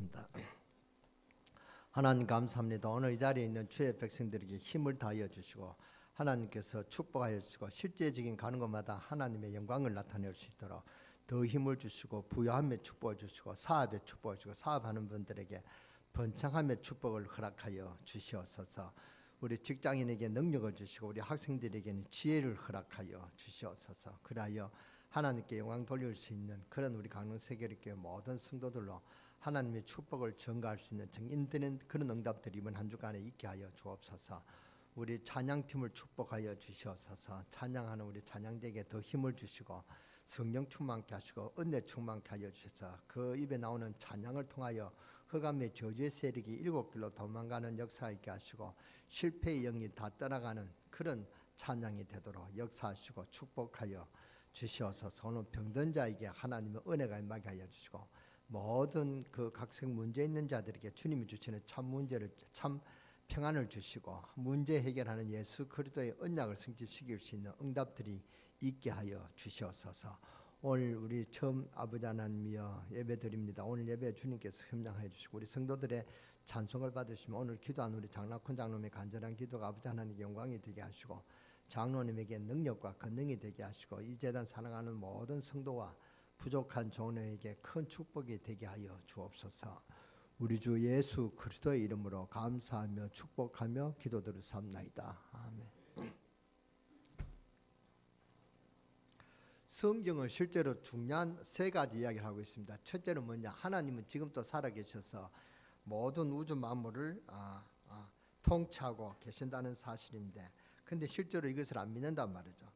기도하겠습니다. 하나님 감사합니다. 오늘 이 자리에 있는 주의 백성들에게 힘을 다하여 주시고 하나님께서 축복하여 주시고 실제적인 가는 곳마다 하나님의 영광을 나타낼 수 있도록 더 힘을 주시고 부유함의 축복을 주시고 사업의 축복을 주시고 사업하는 분들에게 번창함의 축복을 허락하여 주시옵소서. 우리 직장인에게 능력을 주시고 우리 학생들에게는 지혜를 허락하여 주시옵소서. 그리하여 하나님께 영광 돌릴 수 있는 그런 우리 강릉세계교회 모든 성도들로 하나님의 축복을 전가할 수 있는 정인되는 그런 응답들이 이번 한 주간에 있게 하여 주옵소서. 우리 찬양팀을 축복하여 주시옵소서. 찬양하는 우리 찬양대에게 더 힘을 주시고 성령 충만케 하시고 은혜 충만케 하여 주셔서 그 입에 나오는 찬양을 통하여 흑암의 저주의 세력이 일곱 길로 도망가는 역사 있게 하시고 실패의 영이 다 떠나가는 그런 찬양이 되도록 역사하시고 축복하여 주시옵소서. 오늘 병든 자에게 하나님의 은혜가 임하게 하여 주시고 모든 그 각색 문제 있는 자들에게 주님이 주시는 참 문제를 참 평안을 주시고 문제 해결하는 예수 그리스도의 언약을 성취시킬 수 있는 응답들이 있게 하여 주시옵소서. 오늘 우리 처음 아버지 하나님이여 예배드립니다. 오늘 예배 주님께서 협량하여 주시고 우리 성도들의 찬송을 받으시면 오늘 기도한 우리 장락훈 장로님의 간절한 기도가 아버지 하나님께 영광이 되게 하시고 장로님에게 능력과 권능이 되게 하시고 이 재단 사랑하는 모든 성도와 부족한 종로에게 큰 축복이 되게 하여 주옵소서. 우리 주 예수 그리스도의 이름으로 감사하며 축복하며 기도드리옵나이다. 아멘. 성경은 실제로 중요한 세 가지 이야기를 하고 있습니다. 첫째는 뭐냐? 하나님은 지금도 살아계셔서 모든 우주 만물을 통치하고 계신다는 사실인데 근데 실제로 이것을 안 믿는단 말이죠.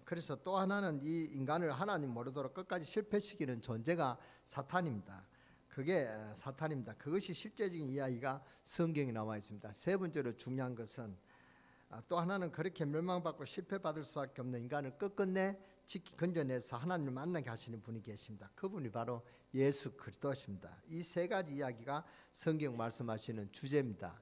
그래서 또 하나는 이 인간을 하나님 모르도록 끝까지 실패시키는 존재가 사탄입니다. 그게 사탄입니다. 그것이 실제적인 이야기가 성경에 나와 있습니다. 세 번째로 중요한 것은 또 하나는 그렇게 멸망받고 실패받을 수밖에 없는 인간을 끝끝내 건져내서 하나님을 만나게 하시는 분이 계십니다. 그분이 바로 예수 그리스도십니다. 이 세 가지 이야기가 성경 말씀하시는 주제입니다.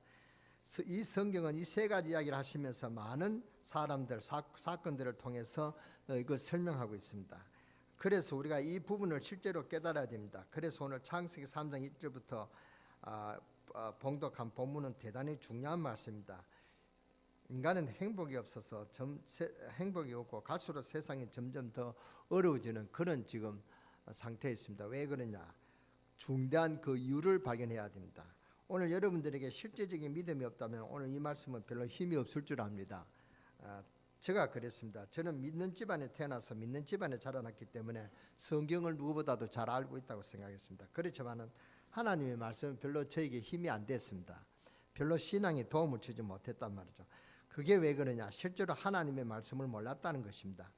이 성경은 이 세 가지 이야기를 하시면서 많은 사람들, 사건들을 통해서 이걸 설명하고 있습니다. 그래서 우리가 이 부분을 실제로 깨달아야 됩니다. 그래서 오늘 창세기 3장 1절부터 봉독한 본문은 대단히 중요한 말씀입니다. 인간은 행복이 없어서 행복이 없고 갈수록 세상이 점점 더 어려워지는 그런 지금 상태에 있습니다. 왜 그러냐? 중대한 그 이유를 발견해야 됩니다. 오늘 여러분들에게 실제적인 믿음이 없다면 오늘 이 말씀은 별로 힘이 없을 줄 압니다. 제가 그랬습니다. 저는 믿는 집안에 태어나서 믿는 집안에 자라났기 때문에 성경을 누구보다도 잘 알고 있다고 생각했습니다. 그렇지만은 하나님의 말씀은 별로 저에게 힘이 안 됐습니다. 별로 신앙에 도움을 주지 못했단 말이죠. 그게 왜 그러냐? 실제로 하나님의 말씀을 몰랐다는 것입니다.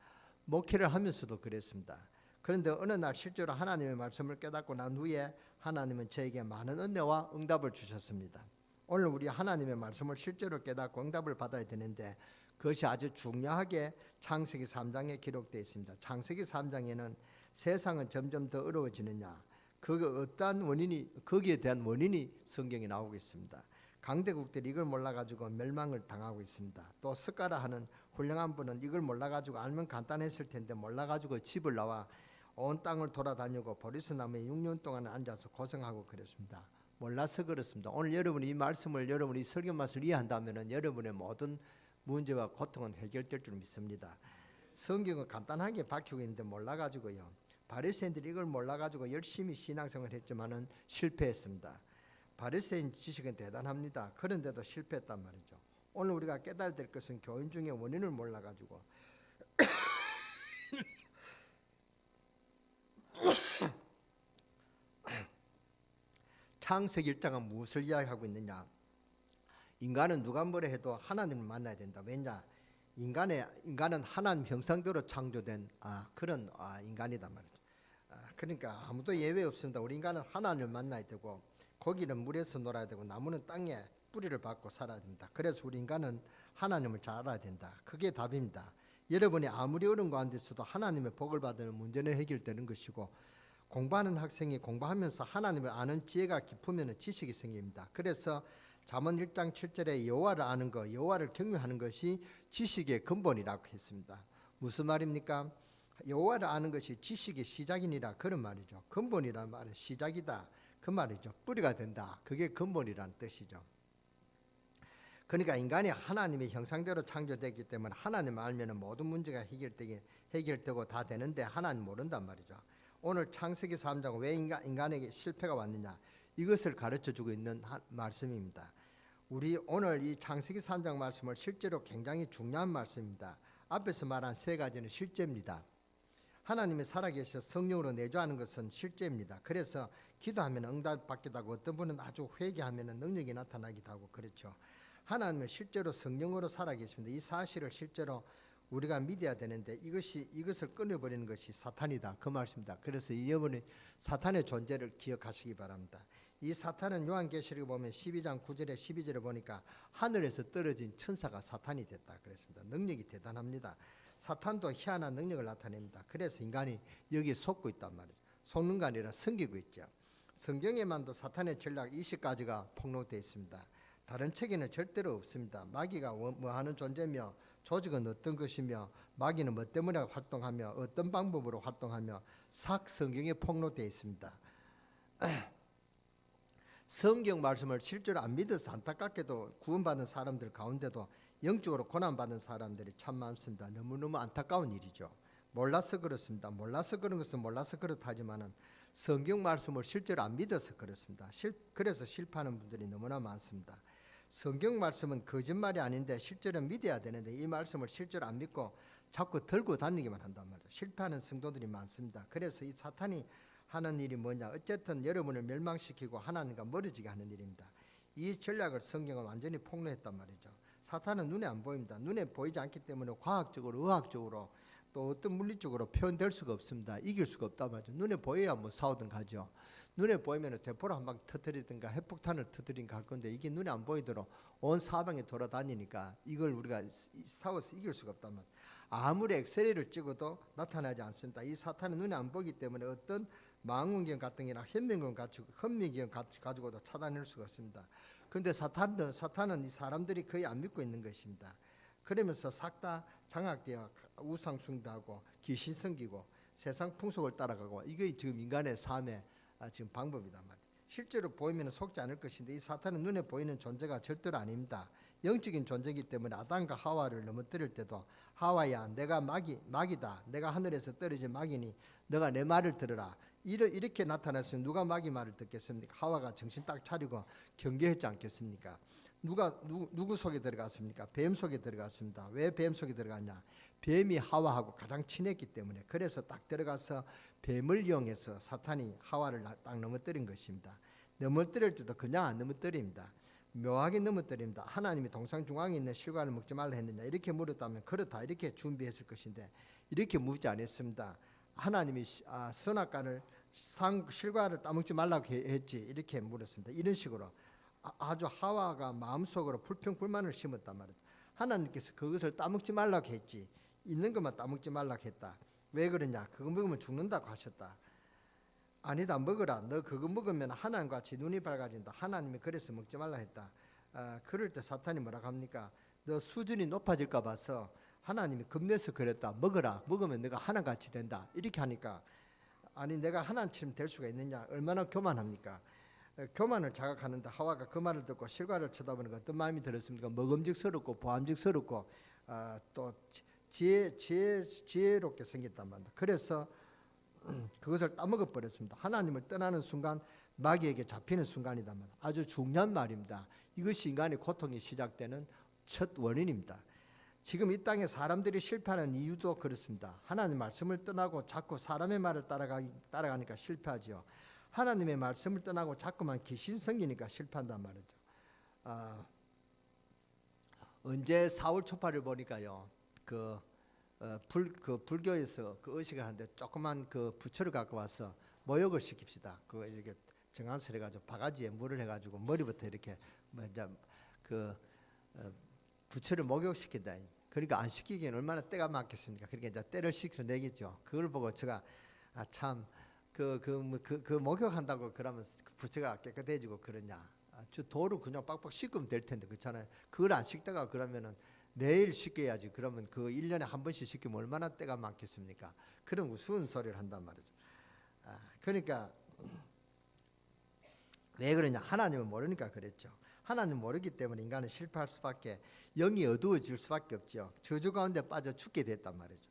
목회를 하면서도 그랬습니다. 그런데 어느 날 실제로 하나님의 말씀을 깨닫고 난 후에 하나님은 저에게 많은 은혜와 응답을 주셨습니다. 오늘 우리 하나님의 말씀을 실제로 깨닫고 응답을 받아야 되는데 그것이 아주 중요하게 창세기 3장에 기록되어 있습니다. 창세기 3장에는 세상은 점점 더 어려워지느냐 그 어떠한 원인이 거기에 대한 원인이 성경에 나오고 있습니다. 강대국들이 이걸 몰라가지고 멸망을 당하고 있습니다. 또 스가랴 하는 훌륭한 분은 이걸 몰라가지고 알면 간단했을 텐데 몰라가지고 집을 나와 온 땅을 돌아다니고 보리스나무에 6년 동안 앉아서 고생하고 그랬습니다. 몰라서 그렇습니다. 오늘 여러분이 이 말씀을 여러분이 설교 맛을 이해한다면 여러분의 모든 문제와 고통은 해결될 줄 믿습니다. 성경은 간단하게 밝히고 있는데 몰라가지고요. 바리새인들이 이걸 몰라가지고 열심히 신앙생활을 했지만은 실패했습니다. 바리새인 지식은 대단합니다. 그런데도 실패했단 말이죠. 오늘 우리가 깨달아야 될 것은 교인 중에 원인을 몰라가지고 창세기 1장은 무엇을 이야기하고 있느냐? 인간은 누가 뭐라 해도 하나님을 만나야 된다. 왜냐? 인간은 하나님 형상대로 창조된 그런 인간이단 말이죠. 그러니까 아무도 예외 없습니다. 우리 인간은 하나님을 만나야 되고 고기는 물에서 놀아야 되고 나무는 땅에 뿌리를 받고 살아야 됩니다. 그래서 우리 인간은 하나님을 잘 알아야 된다. 그게 답입니다. 여러분이 아무리 어려운 가운데서도 하나님의 복을 받으면 문제는 해결되는 것이고 공부하는 학생이 공부하면서 하나님을 아는 지혜가 깊으면 지식이 생깁니다. 그래서 잠언 1장 7절에 여호와를 아는 것, 여호와를 경외하는 것이 지식의 근본이라고 했습니다. 무슨 말입니까? 여호와를 아는 것이 지식의 시작이니라 그런 말이죠. 근본이라는 말은 시작이다. 그 그 말이죠. 뿌리가 된다. 그게 근본이라는 뜻이죠. 그러니까 인간이 하나님의 형상대로 창조됐기 때문에 하나님 알면 모든 문제가 해결되고 다 되는데 하나님 모른단 말이죠. 오늘 창세기 3장 왜 인간에게 실패가 왔느냐, 이것을 가르쳐주고 있는 말씀입니다. 우리 오늘 이 창세기 3장 말씀을 실제로 굉장히 중요한 말씀입니다. 앞에서 말한 세 가지는 실제입니다. 하나님이 살아계셔 성령으로 내주하는 것은 실제입니다. 그래서 기도하면 응답 받기도 하고, 어떤 분은 아주 회개하면 능력이 나타나기도 하고 그렇죠. 하나님은 실제로 성령으로 살아계십니다. 이 사실을 실제로 우리가 믿어야 되는데 이것을 끊어버리는 것이 사탄이다, 그 말씀입니다. 그래서 이번에 사탄의 존재를 기억하시기 바랍니다. 이 사탄은 요한계시록에 보면 12장 9절에 12절에 보니까 하늘에서 떨어진 천사가 사탄이 됐다 그랬습니다. 능력이 대단합니다. 사탄도 희한한 능력을 나타냅니다. 그래서 인간이 여기에 속고 있단 말이죠. 속는 게 아니라 섬기고 있죠. 성경에만도 사탄의 전략 20가지가 폭로되어 있습니다. 다른 책에는 절대로 없습니다. 마귀가 뭐 하는 존재며, 조직은 어떤 것이며, 마귀는 뭐 때문에 활동하며, 어떤 방법으로 활동하며 싹 성경에 폭로되어 있습니다. 성경 말씀을 실제로 안 믿어서 안타깝게도 구원받은 사람들 가운데도 영적으로 고난받은 사람들이 참 많습니다. 너무너무 안타까운 일이죠. 몰라서 그렇습니다. 몰라서 그런 것은 몰라서 그렇다지만은 성경 말씀을 실제로 안 믿어서 그렇습니다. 그래서 실패하는 분들이 너무나 많습니다. 성경 말씀은 거짓말이 아닌데 실제로 믿어야 되는데 이 말씀을 실제로 안 믿고 자꾸 들고 다니기만 한단 말이죠. 실패하는 성도들이 많습니다. 그래서 이 사탄이 하는 일이 뭐냐, 어쨌든 여러분을 멸망시키고 하나님과 멀어지게 하는 일입니다. 이 전략을 성경은 완전히 폭로했단 말이죠. 사탄은 눈에 안 보입니다. 눈에 보이지 않기 때문에 과학적으로, 의학적으로, 또 어떤 물리적으로 표현될 수가 없습니다. 이길 수가 없단 말이죠. 눈에 보여야 뭐 싸우든 가죠. 눈에 보이면 대포를 한 방 터뜨리든가 핵폭탄을 터뜨리든가 할 건데, 이게 눈에 안 보이도록 온 사방에 돌아다니니까 이걸 우리가 싸워서 이길 수가 없단 말이죠. 아무리 엑스레이를 찍어도 나타나지 않습니다. 이 사탄은 눈에 안 보이기 때문에 어떤 망원경 같은 게나 현미경 가지고도 찾아낼 수가 없습니다. 그런데 사탄은 이 사람들이 거의 안 믿고 있는 것입니다. 그러면서 싹 다 장악되어 우상 숭배하고 귀신 섬기고 세상 풍속을 따라가고, 이게 지금 인간의 삶의 지금 방법이단 말이에요. 실제로 보이면 속지 않을 것인데 이 사탄은 눈에 보이는 존재가 절대로 아닙니다. 영적인 존재이기 때문에 아담과 하와를 넘어뜨릴 때도 하와야, 내가 마귀다, 내가 하늘에서 떨어진 마귀니 너가 내 말을 들으라, 이렇게 나타났으면 누가 마귀 말을 듣겠습니까? 하와가 정신 딱 차리고 경계했지 않겠습니까? 누구 속에 들어갔습니까? 뱀 속에 들어갔습니다. 왜 뱀 속에 들어갔냐? 뱀이 하와하고 가장 친했기 때문에. 그래서 딱 들어가서 뱀을 이용해서 사탄이 하와를 딱 넘어뜨린 것입니다. 넘어뜨릴 때도 그냥 안 넘어뜨립니다. 묘하게 넘어뜨립니다. 하나님이 동상 중앙에 있는 실과를 먹지 말라 했느냐, 이렇게 물었다면 그렇다, 이렇게 준비했을 것인데 이렇게 묻지 않았습니다. 하나님이 선악과를 실과를 따먹지 말라고 했지, 이렇게 물었습니다. 이런 식으로 아주 하와가 마음속으로 불평불만을 심었단 말이죠. 하나님께서 그것을 따먹지 말라고 했지, 있는 것만 따먹지 말라고 했다. 왜 그러냐? 그거 먹으면 죽는다고 하셨다. 아니다, 먹어라. 너 그거 먹으면 하나님같이 눈이 밝아진다. 하나님이 그래서 먹지 말라 했다. 그럴 때 사탄이 뭐라고 합니까? 너 수준이 높아질까 봐서 하나님이 겁내서 그랬다. 먹어라. 먹으면 내가 하나같이 된다. 이렇게 하니까, 아니 내가 하나님처럼 될 수가 있느냐? 얼마나 교만합니까? 교만을 자각하는데 하와가 그 말을 듣고 실과를 쳐다보는 거 어떤 마음이 들었습니까? 먹음직스럽고 보암직스럽고 또 지혜롭게 생겼단 말입니다. 그래서 그것을 따먹어 버렸습니다. 하나님을 떠나는 순간 마귀에게 잡히는 순간이단 말입니다. 아주 중요한 말입니다. 이것이 인간의 고통이 시작되는 첫 원인입니다. 지금 이 땅에 사람들이 실패하는 이유도 그렇습니다. 하나님 말씀을 떠나고 자꾸 사람의 말을 따라가니까 실패하죠. 하나님의 말씀을 떠나고 자꾸만 귀신 섬기니까 실패한단 말이죠. 언제 사울 초파를 보니까요, 불교에서 그 의식을 하는데 조그만 그 부처를 갖고 와서 모욕을 시킵시다. 그 이렇게 정한술 해가지고 바가지에 물을 해가지고 머리부터 이렇게 부처를 목욕시킨다. 그러니까 안 시키기엔 얼마나 때가 많겠습니까? 그러니까 이제 때를 식혀내겠죠. 그걸 보고 제가 참 그 목욕한다고 그러면 부처가 깨끗해지고 그러냐? 도로 그냥 빡빡 씻으면 될 텐데, 그렇잖아요. 그걸 안 씻다가 그러면은 매일 씻겨야지. 그러면 그 1년에 한 번씩 씻기면 얼마나 때가 많겠습니까? 그런 우스운 소리를 한단 말이죠. 그러니까 왜 그러냐? 하나님을 모르니까 그랬죠. 하나님 모르기 때문에 인간은 실패할 수밖에, 영이 어두워질 수밖에 없죠. 저주 가운데 빠져 죽게 됐단 말이죠.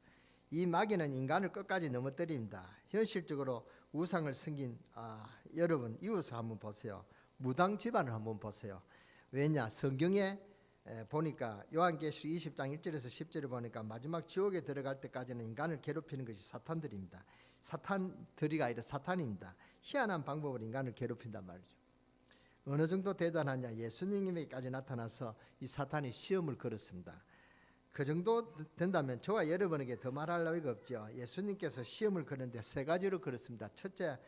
이 마귀는 인간을 끝까지 넘어뜨립니다. 현실적으로 우상을 섬긴 여러분 이웃을 한번 보세요. 무당 집안을 한번 보세요. 왜냐? 성경에 보니까 요한계시록 20장 1절에서 10절에 보니까 마지막 지옥에 들어갈 때까지는 인간을 괴롭히는 것이 사탄들입니다. 사탄들이가 아니라 사탄입니다. 희한한 방법으로 인간을 괴롭힌단 말이죠. 어느 정도 대단하냐? 예수님에게까지 나타나서 이 사탄이 시험을 걸었습니다. 그 정도 된다면 저와 여러분에게 더 말할 나위가 없죠. 예수님께서 시험을 거는데 세 가지로 걸었습니다. 첫째,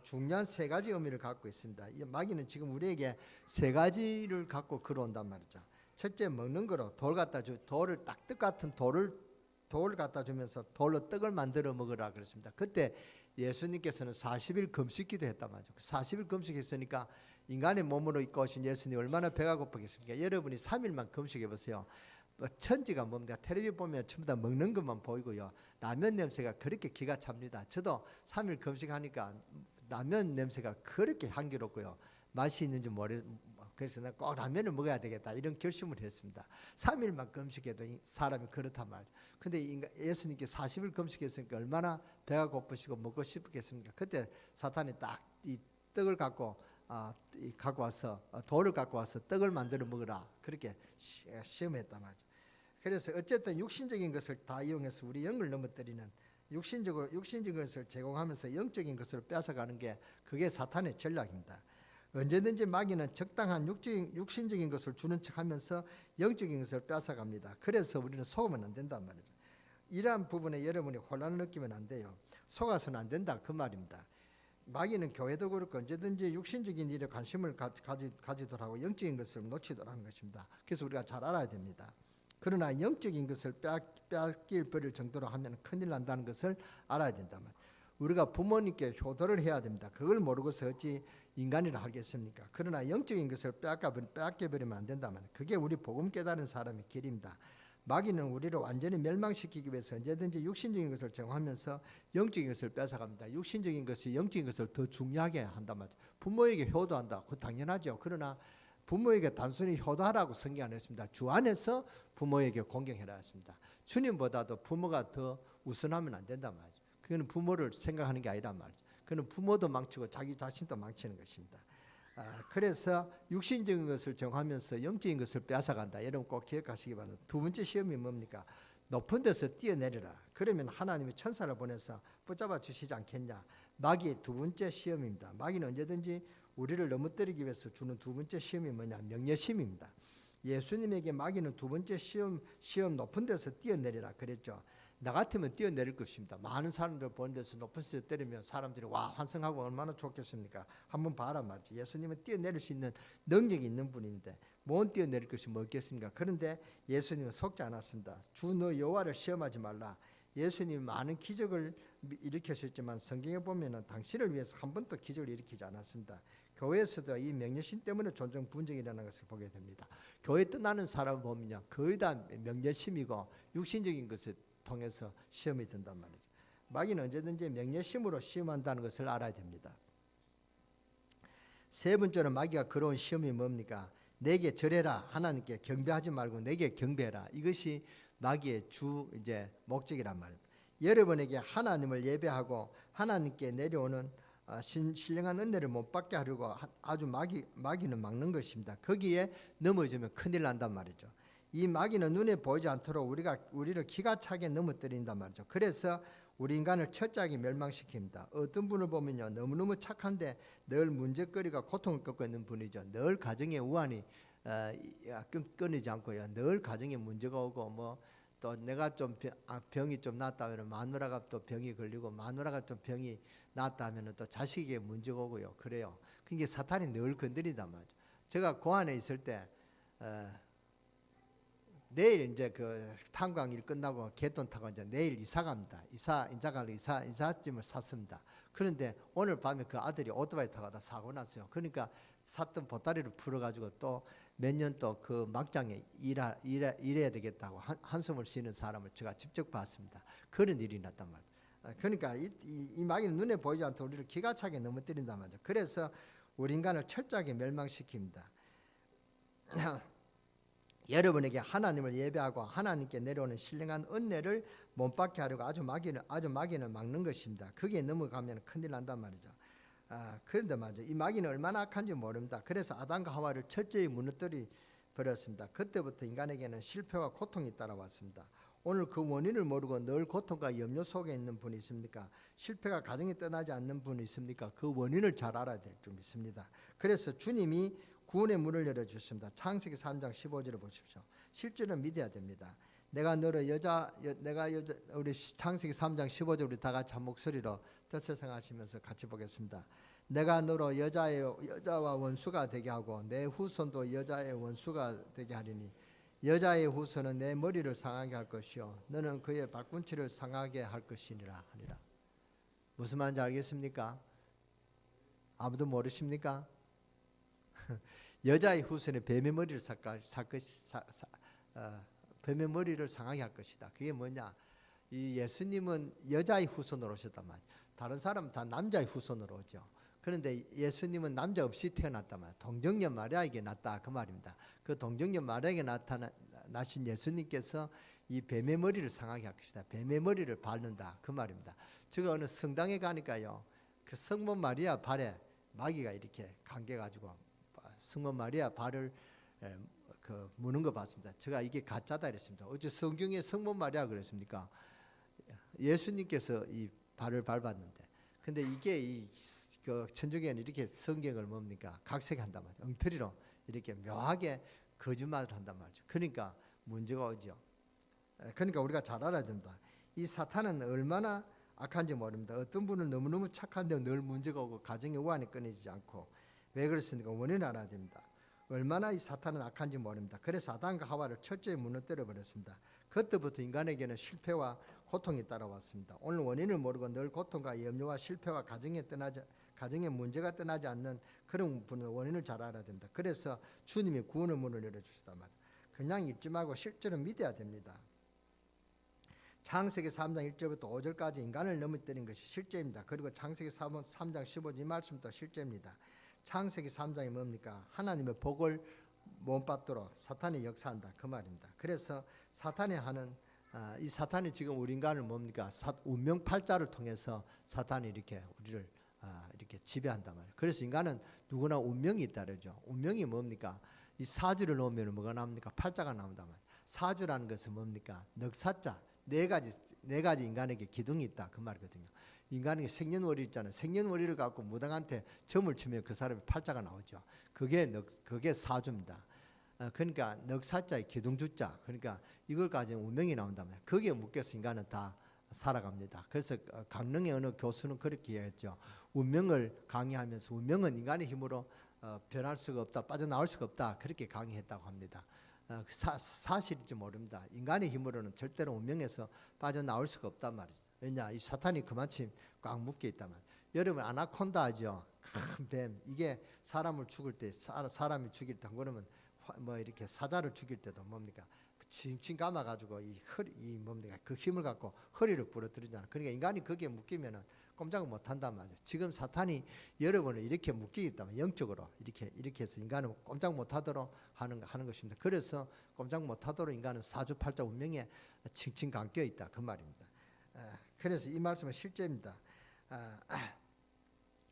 중요한 세 가지 의미를 갖고 있습니다. 이 마귀는 지금 우리에게 세 가지를 갖고 걸어온단 말이죠. 첫째, 먹는 거로 돌을 딱뜻 같은 돌을 갖다 주면서 돌로 떡을 만들어 먹으라 그랬습니다. 그때 예수님께서는 40일 금식기도 했단 말이죠. 40일 금식했으니까 인간의 몸으로 입고 오신 예수님 얼마나 배가 고프겠습니까? 여러분이 3일만 금식해 보세요. 천지가 뭡니까? 텔레비전 보면 전부 다 먹는 것만 보이고요. 라면 냄새가 그렇게 기가 찹니다. 저도 3일 금식하니까 라면 냄새가 그렇게 향기롭고요. 맛이 있는지 그래서 내가 꼭 라면을 먹어야 되겠다 이런 결심을 했습니다. 3일만 금식해도 사람이 그렇단 말이죠. 근데 예수님께 40일 금식했으니까 얼마나 배가 고프시고 먹고 싶겠습니까? 그때 사탄이 딱 이 떡을 갖고 와서 돌을 갖고 와서 떡을 만들어 먹으라 그렇게 시험했단 말이죠. 그래서 어쨌든 육신적인 것을 다 이용해서 우리 영을 넘어뜨리는 육신적인 것을 제공하면서 영적인 것을 뺏어가는 게 그게 사탄의 전략입니다. 언제든지 마귀는 적당한 육신적인 것을 주는 척하면서 영적인 것을 뺏어갑니다. 그래서 우리는 속으면 안 된단 말이죠. 이러한 부분에 여러분이 혼란을 느끼면 안 돼요. 속아서는 안 된다 그 말입니다. 마귀는 교회도 그렇고 언제든지 육신적인 일에 관심을 가지도록 하고 영적인 것을 놓치도록 하는 것입니다. 그래서 우리가 잘 알아야 됩니다. 그러나 영적인 것을 빼앗길 버릴 정도로 하면 큰일 난다는 것을 알아야 된단 말이에요. 우리가 부모님께 효도를 해야 됩니다. 그걸 모르고서 어찌 인간이라 하겠습니까? 그러나 영적인 것을 빼앗겨버리면 안 된단 말이에요. 그게 우리 복음 깨달은 사람의 길입니다. 마귀는 우리를 완전히 멸망시키기 위해서 언제든지 육신적인 것을 제공하면서 영적인 것을 뺏어갑니다. 육신적인 것이 영적인 것을 더 중요하게 한단 말이죠. 부모에게 효도한다. 그거 당연하죠. 그러나 부모에게 단순히 효도하라고 성경 안 했습니다. 주 안에서 부모에게 공경해라 했습니다. 주님보다도 부모가 더 우선하면 안 된단 말이죠. 그건 부모를 생각하는 게 아니란 말이죠. 그는 부모도 망치고 자기 자신도 망치는 것입니다. 그래서 육신적인 것을 정하면서 영적인 것을 빼앗아간다. 여러분 꼭 기억하시기 바랍니다. 두 번째 시험이 뭡니까? 높은 데서 뛰어내리라. 그러면 하나님이 천사를 보내서 붙잡아 주시지 않겠냐. 마귀의 두 번째 시험입니다. 마귀는 언제든지 우리를 넘어뜨리기 위해서 주는 두 번째 시험이 뭐냐? 명예심입니다. 예수님에게 마귀는 두 번째 시험 높은 데서 뛰어내리라 그랬죠. 나 같으면 뛰어내릴 것입니다. 많은 사람들 보는 데서 높은 데서 때리면 사람들이 와 환성하고 얼마나 좋겠습니까? 한번 봐라 말이죠. 예수님은 뛰어내릴 수 있는 능력이 있는 분인데 뭔 뛰어내릴 것이 뭐겠습니까? 그런데 예수님은 속지 않았습니다. 주 너 여호와를 시험하지 말라. 예수님이 많은 기적을 일으키셨지만 성경에 보면은 당신을 위해서 한 번도 기적을 일으키지 않았습니다. 교회에서도 이 명예심 때문에 존중 분쟁이 일어나는 것을 보게 됩니다. 교회 떠나는 사람을 보면요 거의 다 명예심이고 육신적인 것을 통해서 시험이 든단 말이죠. 마귀는 언제든지 명예심으로 시험한다는 것을 알아야 됩니다. 세 번째로 마귀가 걸어온 시험이 뭡니까? 내게 절해라. 하나님께 경배하지 말고 내게 경배해라. 이것이 마귀의 주 목적이란 말입니다. 여러분에게 하나님을 예배하고 하나님께 내려오는 신령한 은혜를 못 받게 하려고 아주 마귀는 막는 것입니다. 거기에 넘어지면 큰일 난단 말이죠. 이 마귀는 눈에 보이지 않도록 우리를 기가 차게 넘어뜨린단 말이죠. 그래서 우리 인간을 철저하게 멸망시킵니다. 어떤 분을 보면요 너무너무 착한데 늘 문제거리가 고통을 겪고 있는 분이죠. 늘 가정에 우환이 끊이지 않고요. 늘 가정에 문제가 오고 또 내가 좀 병이 좀 낫다면 마누라가 또 병이 걸리고 마누라가 좀 병이 낫다면 또 자식에게 문제가 오고요. 그래요. 그게 사탄이 늘 건드린단 말이죠. 제가 고안에 있을 때 내일 그 탄광 일 끝나고 개돈 타고 내일 이사 갑니다. 이사짐을 샀습니다. 그런데 오늘 밤에 그 아들이 오토바이 타고 가다 사고 났어요. 그러니까 샀던 보따리를 풀어가지고 또 몇 년 또 그 막장에 일해야 되겠다고 한숨을 쉬는 사람을 제가 직접 봤습니다. 그런 일이 났단 말이에요. 그러니까 이 마귀는 눈에 보이지 않도록 우리를 기가 차게 넘어뜨린단 말이죠. 그래서 우리 인간을 철저하게 멸망시킵니다. 여러분에게 하나님을 예배하고 하나님께 내려오는 신령한 은혜를 못 받게 하려고 아주 마귀는 막는 것입니다. 그게 넘어가면 큰일 난단 말이죠. 그런데 말이죠, 이 마귀는 얼마나 악한지 모릅니다. 그래서 아담과 하와를 첫째에 무너뜨려 버렸습니다. 그때부터 인간에게는 실패와 고통이 따라왔습니다. 오늘 그 원인을 모르고 늘 고통과 염려 속에 있는 분이 있습니까? 실패가 가정에 떠나지 않는 분이 있습니까? 그 원인을 잘 알아야 될 줄 믿습니다. 그래서 주님이 구원의 문을 열어주셨습니다. 창세기 3장 15절을 보십시오. 실제는 믿어야 됩니다. 우리 창세기 3장 15절 우리 다 같이 한 목소리로 뜻세상하시면서 같이 보겠습니다. 내가 너로 여자와 원수가 되게 하고 내 후손도 여자의 원수가 되게 하리니 여자의 후손은 내 머리를 상하게 할 것이요 너는 그의 발꿈치를 상하게 할 것이니라 하니라. 무슨 말인지 알겠습니까? 아무도 모르십니까? 여자의 후손은 뱀의 머리를 뱀의 머리를 상하게 할 것이다. 그게 뭐냐? 이 예수님은 여자의 후손으로 오셨단 말이에요. 다른 사람은 다 남자의 후손으로 오죠. 그런데 예수님은 남자 없이 태어났단 말이에요. 동정녀 마리아에게 낳았다 그 말입니다. 그 동정녀 마리아에게 나신 예수님께서 이 뱀의 머리를 상하게 할 것이다. 뱀의 머리를 밟는다 그 말입니다. 제가 어느 성당에 가니까요, 그 성모 마리아 발에 마귀가 이렇게 감겨가지고 성모 마리아 발을 무는 거 봤습니다. 제가 이게 가짜다 이랬습니다. 어째 성경에 성모 마리아 그랬습니까? 예수님께서 이 발을 밟았는데, 근데 이게 그 천주교는 이렇게 성경을 뭡니까? 각색한단 말이죠. 엉터리로 이렇게 묘하게 거짓말을 한단 말이죠. 그러니까 문제가 오죠. 그러니까 우리가 잘 알아야 됩니다. 이 사탄은 얼마나 악한지 모릅니다. 어떤 분은 너무너무 착한데 늘 문제가 오고 가정의 우환이 끊이지 않고, 왜 그렇습니까? 원인을 알아야 됩니다. 얼마나 이 사탄은 악한지 모릅니다. 그래서 아담과 하와를 철저히 무너뜨려 버렸습니다. 그때부터 인간에게는 실패와 고통이 따라왔습니다. 오늘 원인을 모르고 늘 고통과 염려와 실패와 가정의 문제가 떠나지 않는 그런 분은 원인을 잘 알아야 됩니다. 그래서 주님이 구원의 문을 열어주시단 말이에요. 그냥 읽지 말고 실제로 믿어야 됩니다. 창세기 3장 1절부터 5절까지 인간을 넘어뜨린 것이 실제입니다. 그리고 창세기 3장 15절 이 말씀도 실제입니다. 창세기 3장이 뭡니까? 하나님의 복을 못 받도록 사탄이 역사한다 그 말입니다. 그래서 사탄이 하는 이 사탄이 지금 우리 인간을 뭡니까? 운명 팔자를 통해서 사탄이 이렇게 우리를 이렇게 지배한단 말이에요. 그래서 인간은 누구나 운명이 있다 그러죠. 운명이 뭡니까? 이 사주를 놓으면 뭐가 나옵니까? 팔자가 나온단 말이에요. 사주라는 것은 뭡니까? 넉사자 네 가지 인간에게 기둥이 있다 그 말이거든요. 인간에게 생년월일 있잖아요. 생년월일을 갖고 무당한테 점을 치면 그 사람의 팔자가 나오죠. 그게 사주입니다. 그러니까 넉사자의 기둥주자, 그러니까 이걸 가진 운명이 나온단 말이에요. 거기에 묶여서 인간은 다 살아갑니다. 그래서 강릉의 어느 교수는 그렇게 이야기했죠. 운명을 강의하면서 운명은 인간의 힘으로 변할 수가 없다, 빠져나올 수가 없다, 그렇게 강의했다고 합니다. 사실인지 모릅니다. 인간의 힘으로는 절대로 운명에서 빠져나올 수가 없단 말이죠. 왜냐? 이 사탄이 그만큼 꽉 묶여 있단 말이에요. 여러분 아나콘다 하죠. 큰 뱀. 이게 사람을 죽일 때, 사람이 죽일 때, 그러면 뭐 이렇게 사자를 죽일 때도 뭡니까? 칭칭 감아가지고 이 뭡니까? 그 힘을 갖고 허리를 부러뜨리잖아요. 그러니까 인간이 거기에 묶이면은 꼼짝을 못한단 말이에요. 지금 사탄이 여러분을 이렇게 묶이기 때문에 영적으로 이렇게 해서 인간은 꼼짝 못하도록 하는 것입니다. 그래서 꼼짝 못하도록 인간은 사주팔자 운명에 칭칭 감겨 있다 그 말입니다. 그래서 이 말씀은 실제입니다.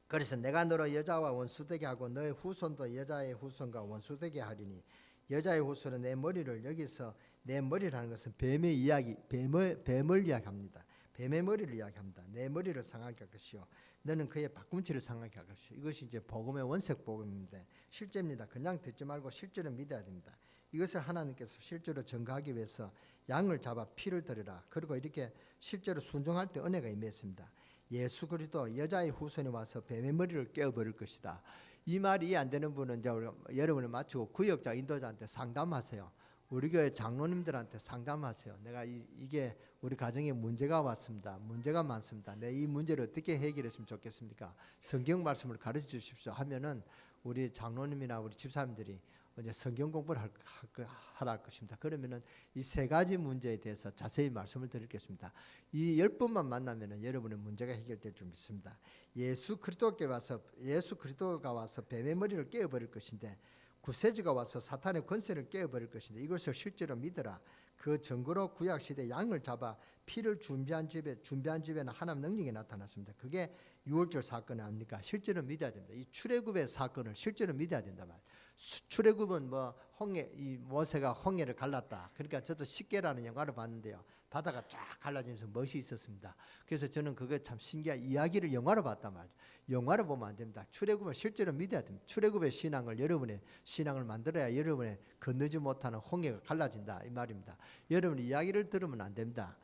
그래서 내가 너로 여자와 원수되게 하고 너의 후손도 여자의 후손과 원수되게 하리니 여자의 후손은 내 머리를, 여기서 내 머리라는 것은 뱀의 이야기, 뱀을 이야기합니다. 뱀의 머리를 이야기합니다. 내 머리를 상하게 할 것이요 너는 그의 발꿈치를 상하게 할 것이요. 이것이 이제 복음의 원색 복음인데 실제입니다. 그냥 듣지 말고 실제로 믿어야 됩니다. 이것을 하나님께서 실제로 증거하기 위해서 양을 잡아 피를 드리라. 그리고 이렇게 실제로 순종할 때 은혜가 임했습니다. 예수 그리스도 여자의 후손이 와서 뱀의 머리를 깨어버릴 것이다. 이 말이 이해 안 되는 분은 이제 여러분을 마치고 구역자 인도자한테 상담하세요. 우리 교회 장로님들한테 상담하세요. 내가 이게 우리 가정에 문제가 왔습니다. 문제가 많습니다. 내 이 문제를 어떻게 해결했으면 좋겠습니까? 성경 말씀을 가르쳐 주십시오 하면은 우리 장로님이나 우리 집사님들이 이제 성경 공부를 하라 할 것입니다. 그러면은 이 세 가지 문제에 대해서 자세히 말씀을 드리겠습니다. 이 10분만 만나면은 여러분의 문제가 해결될 줄 믿습니다. 예수 그리스도가 와서 뱀의 머리를 깨어버릴 것인데, 구세주가 와서 사탄의 권세를 깨어버릴 것인데, 이것을 실제로 믿어라. 그 증거로 구약시대 양을 잡아 피를 준비한 집에는 하나님 능력이 나타났습니다. 그게 유월절 사건 아닙니까? 실제로 믿어야 됩니다. 이 출애굽의 사건을 실제로 믿어야 된다 말이에요. 출애굽은 이 모세가 홍해를 갈랐다. 그러니까 저도 십계라는 영화를 봤는데요. 바다가 쫙 갈라지면서 멋이 있었습니다. 그래서 저는 그거 참 신기한 이야기를 영화로 봤단 말이에요. 영화를 보면 안 됩니다. 출애굽을 실제로 믿어야 됩니다. 출애굽의 신앙을, 여러분의 신앙을 만들어야 여러분의 건너지 못하는 홍해가 갈라진다 이 말입니다. 여러분이 이야기를 들으면 안 됩니다.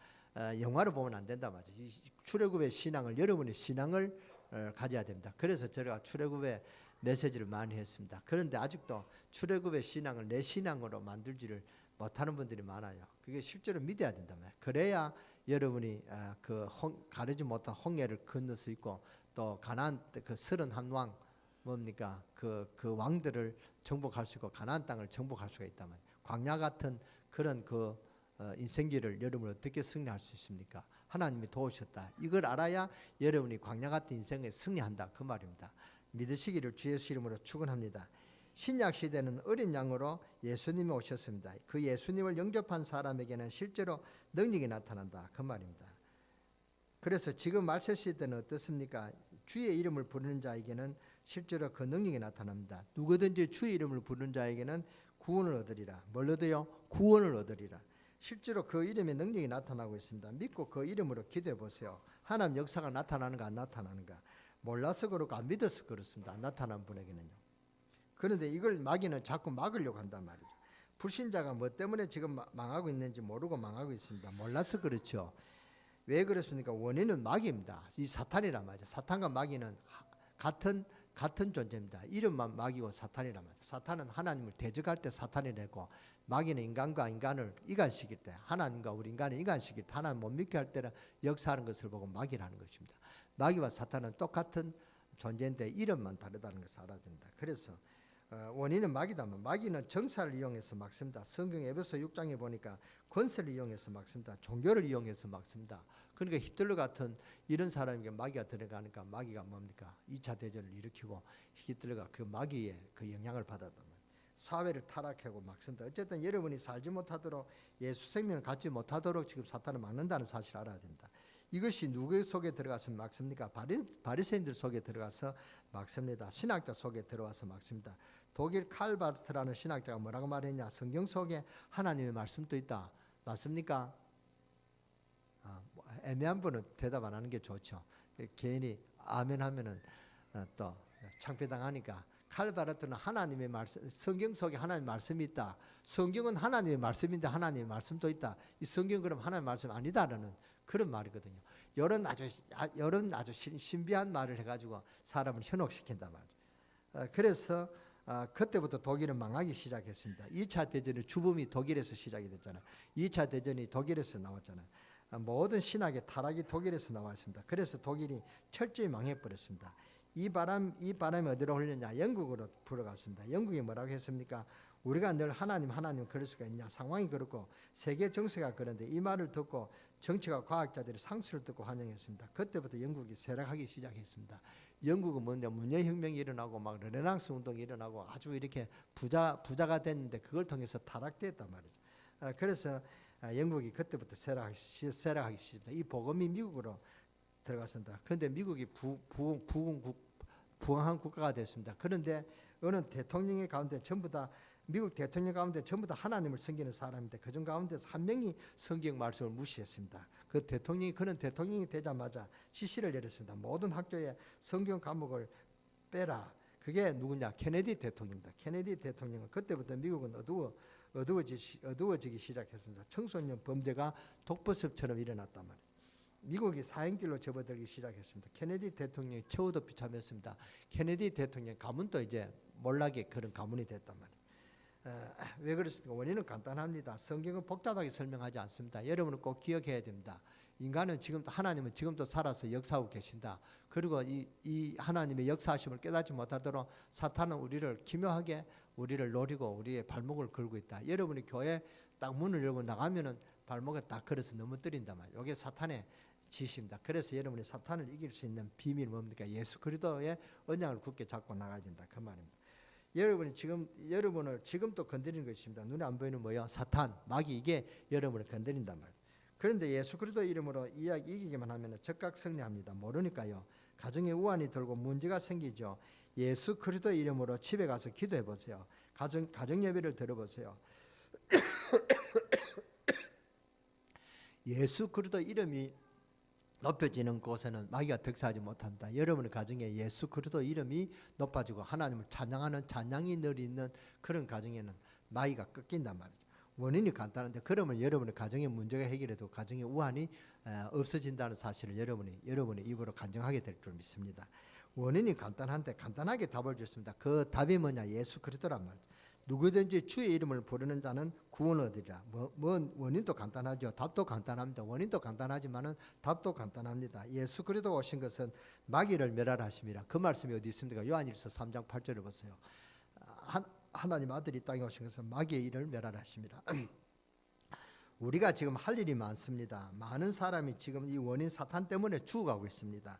영화를 보면 안 된다 말이죠. 출애굽의 신앙을, 여러분의 신앙을 가져야 됩니다. 그래서 제가 출애굽의 메시지를 많이 했습니다. 그런데 아직도 출애굽의 신앙을 내 신앙으로 만들지를 못하는 분들이 많아요. 그게 실제로 믿어야 된단 말이에요. 그래야 여러분이 가르지 못한 홍해를 건널 수 있고, 또 가나안 그 31왕 뭡니까 그 왕들을 정복할 수 있고 가나안 땅을 정복할 수가 있단 말이에요. 광야 같은 그런 인생길을 여러분 어떻게 승리할 수 있습니까? 하나님이 도우셨다. 이걸 알아야 여러분이 광야 같은 인생에 승리한다 그 말입니다. 믿으시기를 주 예수 이름으로 축원합니다. 신약 시대는 어린 양으로 예수님이 오셨습니다. 그 예수님을 영접한 사람에게는 실제로 능력이 나타난다 그 말입니다. 그래서 지금 말세 시대는 어떻습니까? 주의 이름을 부르는 자에게는 실제로 그 능력이 나타납니다. 누구든지 주의 이름을 부르는 자에게는 구원을 얻으리라. 뭘 얻어요? 구원을 얻으리라. 실제로 그 이름의 능력이 나타나고 있습니다. 믿고 그 이름으로 기도해 보세요. 하나님 역사가 나타나는가 안 나타나는가. 몰라서 그렇고 안 믿어서 그렇습니다. 안 나타난 분에게는요. 그런데 이걸 마귀는 자꾸 막으려고 한단 말이죠. 불신자가 뭐 때문에 지금 망하고 있는지 모르고 망하고 있습니다. 몰라서 그렇죠. 왜 그렇습니까? 원인은 마귀입니다. 이 사탄이란 말이죠. 사탄과 마귀는 같은 존재입니다. 이름만 마귀고 사탄이란 말이죠. 사탄은 하나님을 대적할 때 사탄이라고, 마귀는 인간과 인간을 이간시킬 때, 하나님과 우리 인간을 이간시킬 때, 하나님 못 믿게 할 때는 역사하는 것을 보고 마귀라는 것입니다. 마귀와 사탄은 똑같은 존재인데 이름만 다르다는 것을 알아야 됩니다. 그래서 원인은 마귀다면, 마귀는 정사를 이용해서 막습니다. 성경 에베소 6장에 보니까 권세를 이용해서 막습니다. 종교를 이용해서 막습니다. 그러니까 히틀러 같은 이런 사람에게 마귀가 들어가니까 마귀가 뭡니까? 2차 대전을 일으키고 히틀러가 그 마귀의 그 영향을 받았단 말이에요. 사회를 타락하고 막습니다. 어쨌든 여러분이 살지 못하도록, 예수 생명을 갖지 못하도록 지금 사탄을 막는다는 사실을 알아야 됩니다. 이것이 누구 속에 들어가서 막습니까? 바리새인들 속에 들어가서 막습니다. 신학자 속에 들어와서 막습니다. 독일 칼바르트라는 신학자가 뭐라고 말했냐? 성경 속에 하나님의 말씀도 있다. 맞습니까? 애매한 분은 대답 안 하는 게 좋죠. 괜히 아멘 하면은 또 창피당하니까. 칼바르트는 하나님의 말씀, 성경 속에 하나님의 말씀이 있다. 성경은 하나님의 말씀인데 하나님의 말씀도 있다. 이 성경 그럼 하나님의 말씀 아니다라는 그런 말이거든요. 이런 아주 신비한 말을 해가지고 사람을 현혹시킨단 말이죠. 그래서 그때부터 독일은 망하기 시작했습니다. 2차 대전의 주범이 독일에서 시작이 됐잖아요. 2차 대전이 독일에서 나왔잖아요. 모든 신학의 타락이 독일에서 나왔습니다. 그래서 독일이 철저히 망해버렸습니다. 이 바람이 어디로 흘렸냐? 영국으로 불어갔습니다. 영국이 뭐라고 했습니까? 우리가 늘 하나님 그럴 수가 있냐? 상황이 그렇고 세계 정세가 그런데 이 말을 듣고 정치가 과학자들이 상수를 듣고 환영했습니다. 그때부터 영국이 쇠락하기 시작했습니다. 영국은 뭐냐? 문예혁명이 일어나고 막 르네상스 운동이 일어나고 아주 이렇게 부자가 됐는데 그걸 통해서 타락됐단 말이죠. 그래서 영국이 그때부터 쇠락하기 시작합니다. 이 복음이 미국으로 들어갔습니다. 그런데 미국이 부강한 국가가 됐습니다. 그런데 어느 대통령의 가운데 전부 다, 미국 대통령 가운데 전부 다 하나님을 섬기는 사람인데 그중 가운데서 한 명이 성경 말씀을 무시했습니다. 그런 대통령이 되자마자 지시를 내렸습니다. 모든 학교에 성경 과목을 빼라. 그게 누구냐? 케네디 대통령입니다. 케네디 대통령은 그때부터 미국은 어두워지기 시작했습니다. 청소년 범죄가 독버섯처럼 일어났단 말이에요. 미국이 사형길로 접어들기 시작했습니다. 케네디 대통령이 최후도 비참했습니다. 케네디 대통령 가문도 이제 몰락의 그런 가문이 됐단 말이에요. 왜 그렇습니까? 원인은 간단합니다. 성경은 복잡하게 설명하지 않습니다. 여러분은 꼭 기억해야 됩니다. 인간은 지금도 하나님은 지금도 살아서 역사하고 계신다. 그리고 이 하나님의 역사하심을 깨닫지 못하도록 사탄은 우리를 기묘하게 우리를 노리고 우리의 발목을 걸고 있다. 여러분이 교회 딱 문을 열고 나가면은 발목에 딱 걸어서 넘어뜨린단 말이에요. 이게 사탄의 짓입니다. 그래서 여러분이 사탄을 이길 수 있는 비밀이 뭡니까? 예수 그리스도의 언약을 굳게 잡고 나가야 된다. 그 말입니다. 여러분을 지금도 건드리는 것입니다. 눈에 안 보이는 뭐요? 사탄, 마귀, 이게 여러분을 건드린단 말이에요. 그런데 예수 그리스도 이름으로 이기기만 하면 즉각 승리합니다. 모르니까요. 가정에 우환이 들고 문제가 생기죠. 예수 그리스도 이름으로 집에 가서 기도해 보세요. 가정 예배를 들어보세요. 예수 그리스도 이름이 높여지는 곳에는 마귀가 득세하지 못한다. 여러분의 가정에 예수 그리스도 이름이 높아지고 하나님을 찬양하는 찬양이 늘 있는 그런 가정에는 마귀가 꺾인단 말이죠. 원인이 간단한데, 그러면 여러분의 가정의 문제가 해결돼도 가정의 우환이 없어진다는 사실을 여러분의 입으로 간증하게 될 줄 믿습니다. 원인이 간단한데 간단하게 답을 줬습니다. 그 답이 뭐냐? 예수 그리스도란 말이죠. 누구든지 주의 이름을 부르는 자는 구원을 얻으리라. 원인도 간단하죠. 답도 간단합니다. 원인도 간단하지만은 답도 간단합니다. 예수 그리스도 오신 것은 마귀를 멸하라 하심이라. 그 말씀이 어디 있습니까? 요한일서 3장 8절을 보세요. 하나님 아들이 땅에 오신 것은 마귀의 일을 멸하라 하심이라. 우리가 지금 할 일이 많습니다. 많은 사람이 지금 이 원인 사탄 때문에 죽어가고 있습니다.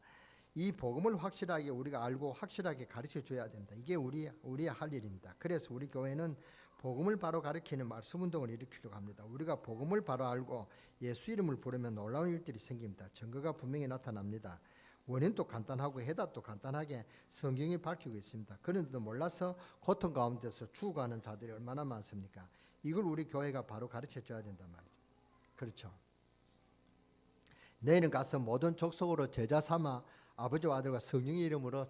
이 복음을 확실하게 우리가 알고 확실하게 가르쳐 줘야 된다. 이게 우리의 할 일입니다. 그래서 우리 교회는 복음을 바로 가르치는 말씀 운동을 일으키려고 합니다. 우리가 복음을 바로 알고 예수 이름을 부르면 놀라운 일들이 생깁니다. 증거가 분명히 나타납니다. 원인도 간단하고 해답도 간단하게 성경이 밝히고 있습니다. 그런데도 몰라서 고통 가운데서 죽어가는 자들이 얼마나 많습니까? 이걸 우리 교회가 바로 가르쳐 줘야 된단 말이죠. 그렇죠. 너희는 가서 모든 족속으로 제자 삼아 아버지와 아들과 성령의 이름으로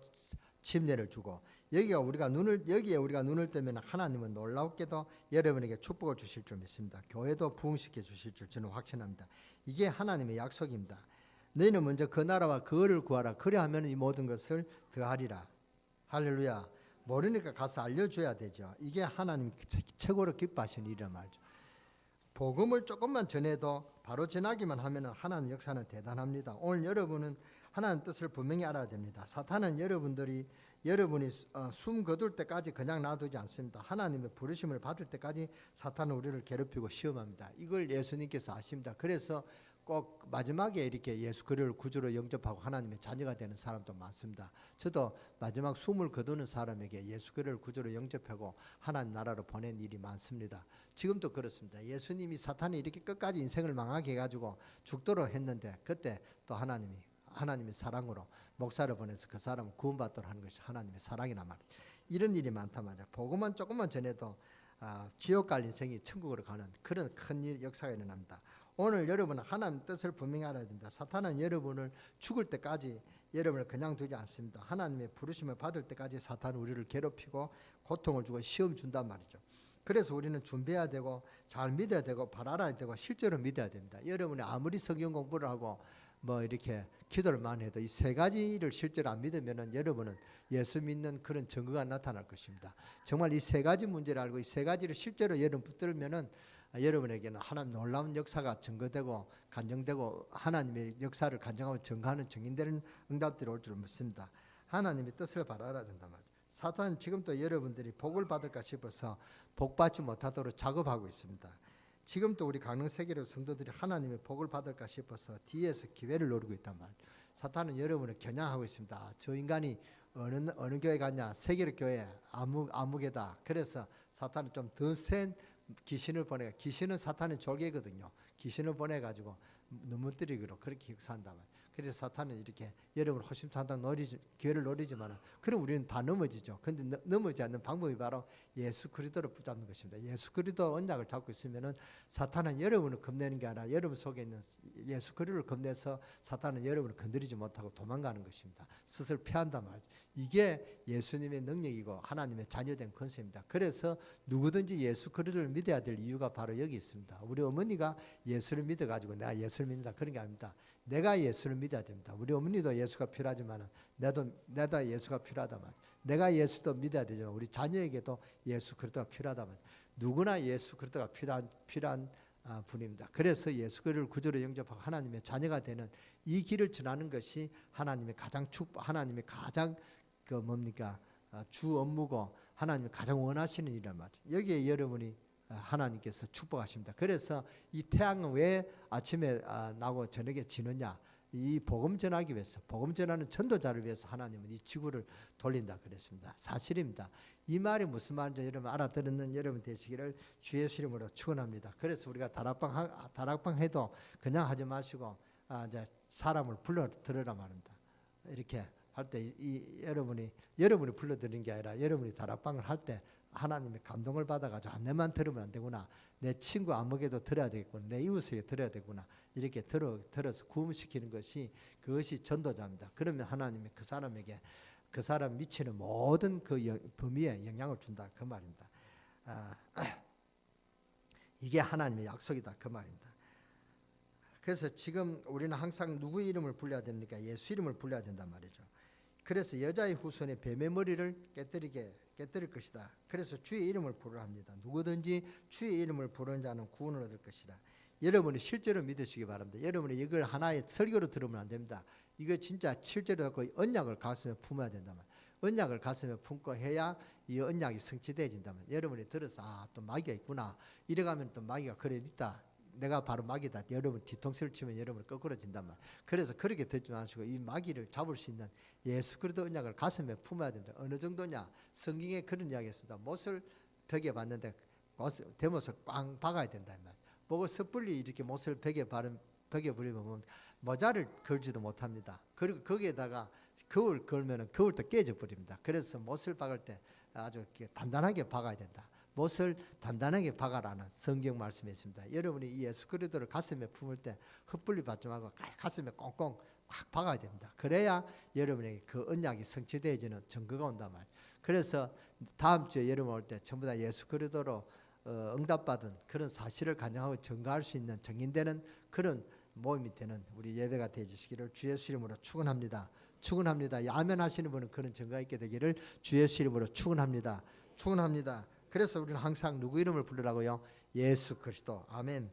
침례를 주고, 여기에 우리가 눈을 뜨면 하나님은 놀랍게도 여러분에게 축복을 주실 줄 믿습니다. 교회도 부흥시켜 주실 줄 저는 확신합니다. 이게 하나님의 약속입니다. 너희는 먼저 그 나라와 그를 구하라. 그래 하면 이 모든 것을 더하리라. 할렐루야. 모르니까 가서 알려줘야 되죠. 이게 하나님 최고로 기뻐하시는 일이란 말이죠. 복음을 조금만 전해도 바로 전하기만 하면 하나님 역사는 대단합니다. 오늘 여러분은 하나님 뜻을 분명히 알아야 됩니다. 사탄은 여러분이 숨 거둘 때까지 그냥 놔두지 않습니다. 하나님의 부르심을 받을 때까지 사탄은 우리를 괴롭히고 시험합니다. 이걸 예수님께서 아십니다. 그래서 꼭 마지막에 이렇게 예수 그리스도를 구주로 영접하고 하나님의 자녀가 되는 사람도 많습니다. 저도 마지막 숨을 거두는 사람에게 예수 그리스도를 구주로 영접하고 하나님 나라로 보낸 일이 많습니다. 지금도 그렇습니다. 예수님이 사탄이 이렇게 끝까지 인생을 망하게 해가지고 죽도록 했는데, 그때 또 하나님의 사랑으로 목사를 보내서 그 사람을 구원받도록 하는 것이 하나님의 사랑이란 말이에요. 이런 일이 많단 말이죠. 복음만 조금만 전해도 지옥 갈 인생이 천국으로 가는 그런 큰 일 역사가 일어납니다. 오늘 여러분은 하나님 뜻을 분명히 알아야 됩니다. 사탄은 여러분을 죽을 때까지 여러분을 그냥 두지 않습니다. 하나님의 부르심을 받을 때까지 사탄은 우리를 괴롭히고 고통을 주고 시험 준단 말이죠. 그래서 우리는 준비해야 되고 잘 믿어야 되고 바로 알아야 되고 실제로 믿어야 됩니다. 여러분이 아무리 성경 공부를 하고 이렇게 기도를 많이 해도 이 세 가지를 실제로 안 믿으면은 여러분은 예수 믿는 그런 증거가 나타날 것입니다. 정말 이 세 가지 문제를 알고 이 세 가지를 실제로 여러분 붙들면은 여러분에게는 하나님 놀라운 역사가 증거되고 간증되고 하나님의 역사를 간증하고 증거하는 증인되는 응답들이 올 줄 믿습니다. 하나님의 뜻을 바로 알아야 된단 말이죠. 사탄은 지금도 여러분들이 복을 받을까 싶어서 복 받지 못하도록 작업하고 있습니다. 지금도 우리 강릉세계로 성도들이 하나님의 복을 받을까 싶어서 뒤에서 기회를 노리고 있단 말이에요. 사탄은 여러분을 겨냥하고 있습니다. 저 인간이 어느 교회 갔냐? 세계로 교회 아무개다. 그래서 사탄은 좀 더 센 귀신을 귀신은 사탄의 졸개거든요. 귀신을 보내가지고 넘어뜨리기로 그렇게 역사한단 말이에요. 그래서 사탄은 이렇게 여러분을 호심탄당 기회를 노리지만 그럼 우리는 다 넘어지죠. 그런데 넘어지지 않는 방법이 바로 예수 그리스도를 붙잡는 것입니다. 예수 그리스도 언약을 잡고 있으면은 사탄은 여러분을 겁내는 게 아니라 여러분 속에 있는 예수 그리스도를 겁내서 사탄은 여러분을 건드리지 못하고 도망가는 것입니다. 스스로 피한단 말이죠. 이게 예수님의 능력이고 하나님의 자녀된 권세입니다. 그래서 누구든지 예수 그리스도를 믿어야 될 이유가 바로 여기 있습니다. 우리 어머니가 예수를 믿어가지고 내가 예수를 믿는다 그런 게 아닙니다. 내가 예수를 믿어야 됩니다. 우리 어머니도 예수가 필요하지만 나도 예수가 필요하다만 내가 예수도 믿어야 되지만 우리 자녀에게도 예수 그리스도가 필요하다 말이에요. 누구나 예수 그리스도가 필요한 분입니다. 그래서 예수 그리스도를 구주로 영접하고 하나님의 자녀가 되는 이 길을 지나는 것이 하나님의 가장 하나님의 가장 주 업무고 하나님이 가장 원하시는 일이란 말이죠. 여기에 여러분이 하나님께서 축복하십니다. 그래서 이 태양은 왜 아침에 나고 저녁에 지느냐? 이 복음 전하기 위해서, 복음 전하는 전도자를 위해서 하나님은 이 지구를 돌린다 그랬습니다. 사실입니다. 이 말이 무슨 말인지 여러분 알아듣는 여러분 되시기를 주 예수 이름으로 축원합니다. 그래서 우리가 다락방 해도 그냥 하지 마시고 이제 사람을 불러 들으라 말입니다. 이렇게 할 때 여러분이 불러드리는 게 아니라 여러분이 다락방을 할 때 하나님의 감동을 받아가지고 내만 들으면 안 되구나. 내 친구 아무개도 들어야 되겠구나. 내 이웃에게 들어야 되구나. 이렇게 들어서 구원시키는 그것이 전도자입니다. 그러면 하나님이 그 사람에게 그 사람 미치는 모든 그 범위에 영향을 준다 그 말입니다. 이게 하나님의 약속이다 그 말입니다. 그래서 지금 우리는 항상 누구의 이름을 불러야 됩니까? 예수 이름을 불러야 된단 말이죠. 그래서 여자의 후손이 뱀의 머리를 깨뜨릴 것이다. 그래서 주의 이름을 부르라 합니다. 누구든지 주의 이름을 부르는 자는 구원을 얻을 것이다. 여러분이 실제로 믿으시기 바랍니다. 여러분이 이걸 하나의 설교로 들으면 안 됩니다. 이거 진짜 실제로 갖고 언약을 가슴에 품어야 된다면, 언약을 가슴에 품고 해야 이 언약이 성취되어진다면, 여러분이 들어서 또 마귀가 있구나, 이래가면 또 마귀가 그래 있다, 내가 바로 마귀다, 여러분 뒤통수를 치면 여러분 거꾸러진단 말이에요. 그래서 그렇게 듣지 마시고 이 마귀를 잡을 수 있는 예수 그리스도 언약을 가슴에 품어야 된다. 어느 정도냐? 성경에 그런 이야기 있습니다. 못을 벽에 봤는데 대못을 꽝 박아야 된다. 목을 섣불리 이렇게 못을 벽에 부리면 모자를 걸지도 못합니다. 그리고 거기에다가 거울 걸면은 거울도 깨져 버립니다. 그래서 못을 박을 때 아주 단단하게 박아야 된다. 못을 단단하게 박아라는 성경 말씀이 있습니다. 여러분이 이 예수 그리스도를 가슴에 품을 때 헛불리 받지 말고 가슴에 꽁꽁 확 박아야 됩니다. 그래야 여러분에게 그 언약이 성취되어지는 증거가 온단 말이에요. 그래서 다음 주에 여러분 올 때 전부 다 예수 그리스도로 응답받은 그런 사실을 간증하고 증거할 수 있는 증인되는 그런 모임이 되는 우리 예배가 되어지시기를 주 예수 이름으로 축원합니다. 축원합니다. 아멘 하시는 분은 그런 증거가 있게 되기를 주 예수 이름으로 축원합니다. 축원합니다. 그래서 우리는 항상 누구 이름을 부르라고요? 예수 그리스도. 아멘.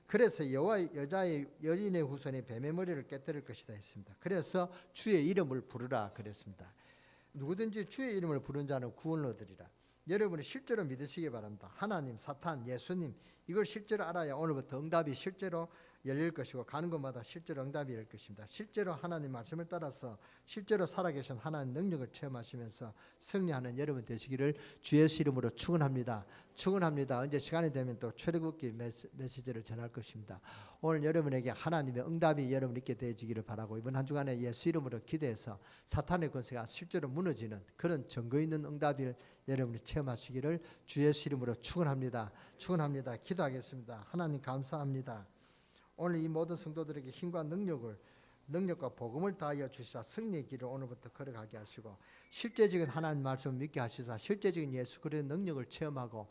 그래서 여인의 후손이 뱀의 머리를 깨뜨릴 것이다 했습니다. 그래서 주의 이름을 부르라 그랬습니다. 누구든지 주의 이름을 부른 자는 구원을 얻으리라. 여러분이 실제로 믿으시기 바랍니다. 하나님, 사탄, 예수님 이걸 실제로 알아야 오늘부터 응답이 실제로 열릴 것이고 가는 곳마다 실제로 응답이 열릴 것입니다. 실제로 하나님 말씀을 따라서 실제로 살아계신 하나님 능력을 체험하시면서 승리하는 여러분 되시기를 주 예수 이름으로 축원합니다. 축원합니다. 언제 시간이 되면 또 출애굽기 메시지를 전할 것입니다. 오늘 여러분에게 하나님의 응답이 여러분 있게 되어지기를 바라고 이번 한 주간에 예수 이름으로 기도해서 사탄의 권세가 실제로 무너지는 그런 증거 있는 응답을 여러분이 체험하시기를 주 예수 이름으로 축원합니다. 축원합니다. 기도하겠습니다. 하나님 감사합니다. 오늘 이 모든 성도들에게 힘과 능력과 복음을 다하여 주시사 승리의 길을 오늘부터 걸어가게 하시고 실제적인 하나님 말씀을 믿게 하시사 실제적인 예수 그리스도의 능력을 체험하고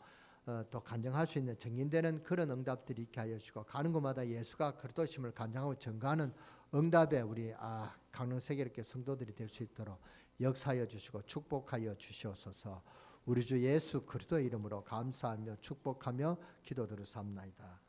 또 간증할 수 있는 증인되는 그런 응답들이 있게 하여 주시고 가는 곳마다 예수가 그리스도심을 간증하고 증거하는 응답에 우리 강릉세계롭게 성도들이 될 수 있도록 역사하여 주시고 축복하여 주시옵소서. 우리 주 예수 그리스도의 이름으로 감사하며 축복하며 기도드렸사옵나이다.